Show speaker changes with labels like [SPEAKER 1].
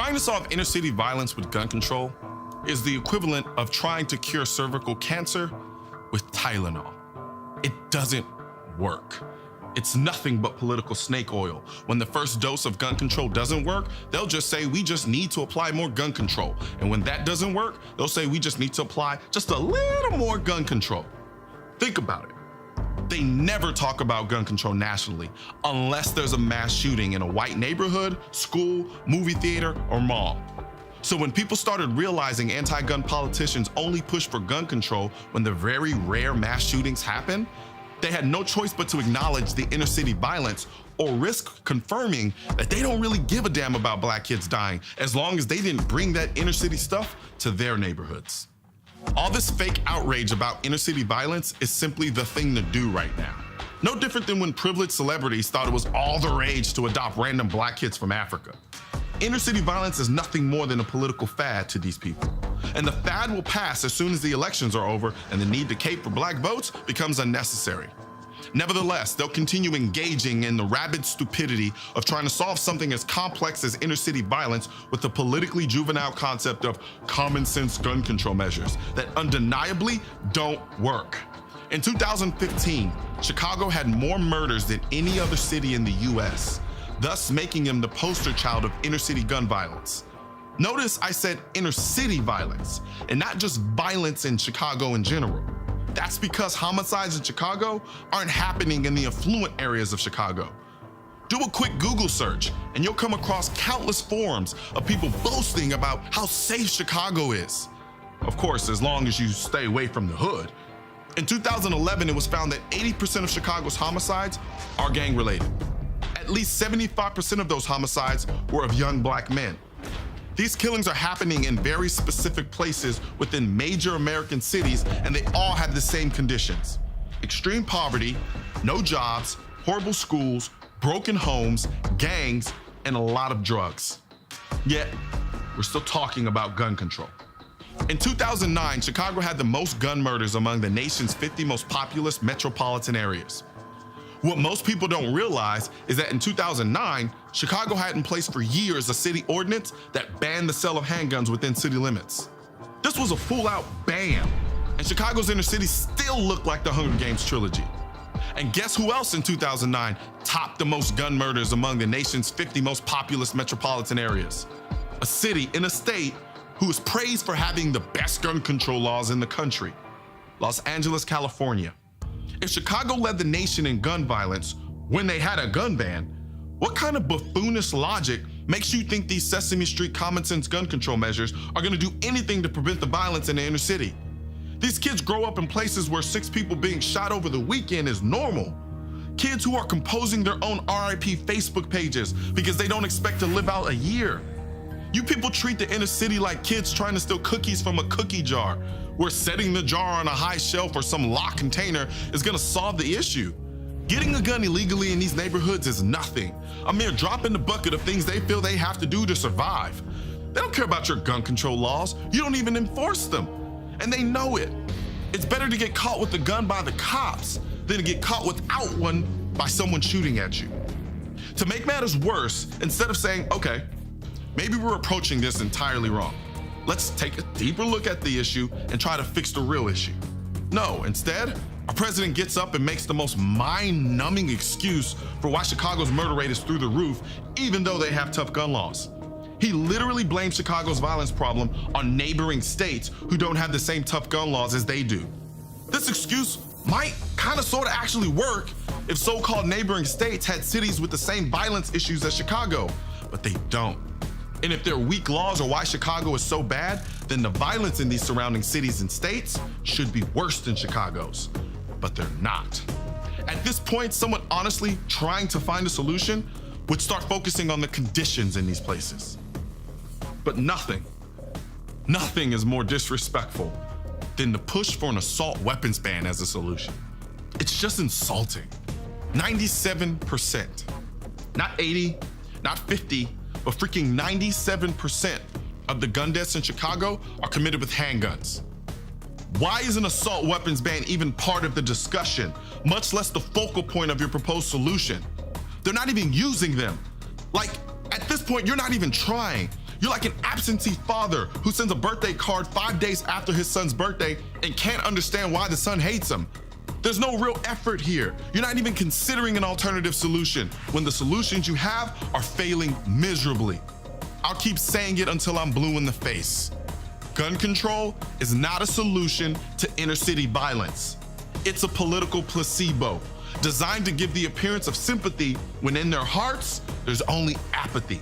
[SPEAKER 1] Trying to solve inner city violence with gun control is the equivalent of trying to cure cervical cancer with Tylenol. It doesn't work. It's nothing but political snake oil. When the first dose of gun control doesn't work, they'll just say, we just need to apply more gun control. And when that doesn't work, they'll say, we just need to apply just a little more gun control. Think about it. They never talk about gun control nationally unless there's a mass shooting in a white neighborhood, school, movie theater, or mall. So when people started realizing anti-gun politicians only push for gun control when the very rare mass shootings happen, they had no choice but to acknowledge the inner city violence or risk confirming that they don't really give a damn about Black kids dying as long as they didn't bring that inner city stuff to their neighborhoods. All this fake outrage about inner city violence is simply the thing to do right now. No different than when privileged celebrities thought it was all the rage to adopt random Black kids from Africa. Inner city violence is nothing more than a political fad to these people. And the fad will pass as soon as the elections are over and the need to cape for Black votes becomes unnecessary. Nevertheless, they'll continue engaging in the rabid stupidity of trying to solve something as complex as inner city violence with the politically juvenile concept of common sense gun control measures that undeniably don't work. In 2015, Chicago had more murders than any other city in the US, thus making him the poster child of inner city gun violence. Notice I said inner city violence, and not just violence in Chicago in general. That's because homicides in Chicago aren't happening in the affluent areas of Chicago. Do a quick Google search, and you'll come across countless forums of people boasting about how safe Chicago is. Of course, as long as you stay away from the hood. In 2011, it was found that 80% of Chicago's homicides are gang-related. At least 75% of those homicides were of young Black men. These killings are happening in very specific places within major American cities, and they all have the same conditions: extreme poverty, no jobs, horrible schools, broken homes, gangs, and a lot of drugs. Yet, we're still talking about gun control. In 2009, Chicago had the most gun murders among the nation's 50 most populous metropolitan areas. What most people don't realize is that in 2009, Chicago had in place for years a city ordinance that banned the sale of handguns within city limits. This was a full-out ban, and Chicago's inner city still looked like the Hunger Games trilogy. And guess who else in 2009 topped the most gun murders among the nation's 50 most populous metropolitan areas? A city in a state who is praised for having the best gun control laws in the country: Los Angeles, California. If Chicago led the nation in gun violence when they had a gun ban, what kind of buffoonish logic makes you think these Sesame Street common sense gun control measures are gonna do anything to prevent the violence in the inner city? These kids grow up in places where 6 people being shot over the weekend is normal. Kids who are composing their own RIP Facebook pages because they don't expect to live out a year. You people treat the inner city like kids trying to steal cookies from a cookie jar, where setting the jar on a high shelf or some locked container is gonna solve the issue. Getting a gun illegally in these neighborhoods is nothing, a mere drop in the bucket of things they feel they have to do to survive. They don't care about your gun control laws. You don't even enforce them, and they know it. It's better to get caught with a gun by the cops than to get caught without one by someone shooting at you. To make matters worse, instead of saying, okay, maybe we're approaching this entirely wrong, let's take a deeper look at the issue and try to fix the real issue. No, instead, our president gets up and makes the most mind-numbing excuse for why Chicago's murder rate is through the roof, even though they have tough gun laws. He literally blames Chicago's violence problem on neighboring states who don't have the same tough gun laws as they do. This excuse might kind of sort of actually work if so-called neighboring states had cities with the same violence issues as Chicago, but they don't. And if their weak laws are why Chicago is so bad, then the violence in these surrounding cities and states should be worse than Chicago's. But they're not. At this point, someone honestly trying to find a solution would start focusing on the conditions in these places. But nothing is more disrespectful than to push for an assault weapons ban as a solution. It's just insulting. 97%, not 80, not 50, but freaking 97% of the gun deaths in Chicago are committed with handguns. Why is an assault weapons ban even part of the discussion, much less the focal point of your proposed solution? They're not even using them. Like, at this point, you're not even trying. You're like an absentee father who sends a birthday card 5 days after his son's birthday and can't understand why the son hates him. There's no real effort here. You're not even considering an alternative solution when the solutions you have are failing miserably. I'll keep saying it until I'm blue in the face. Gun control is not a solution to inner city violence. It's a political placebo designed to give the appearance of sympathy when in their hearts, there's only apathy.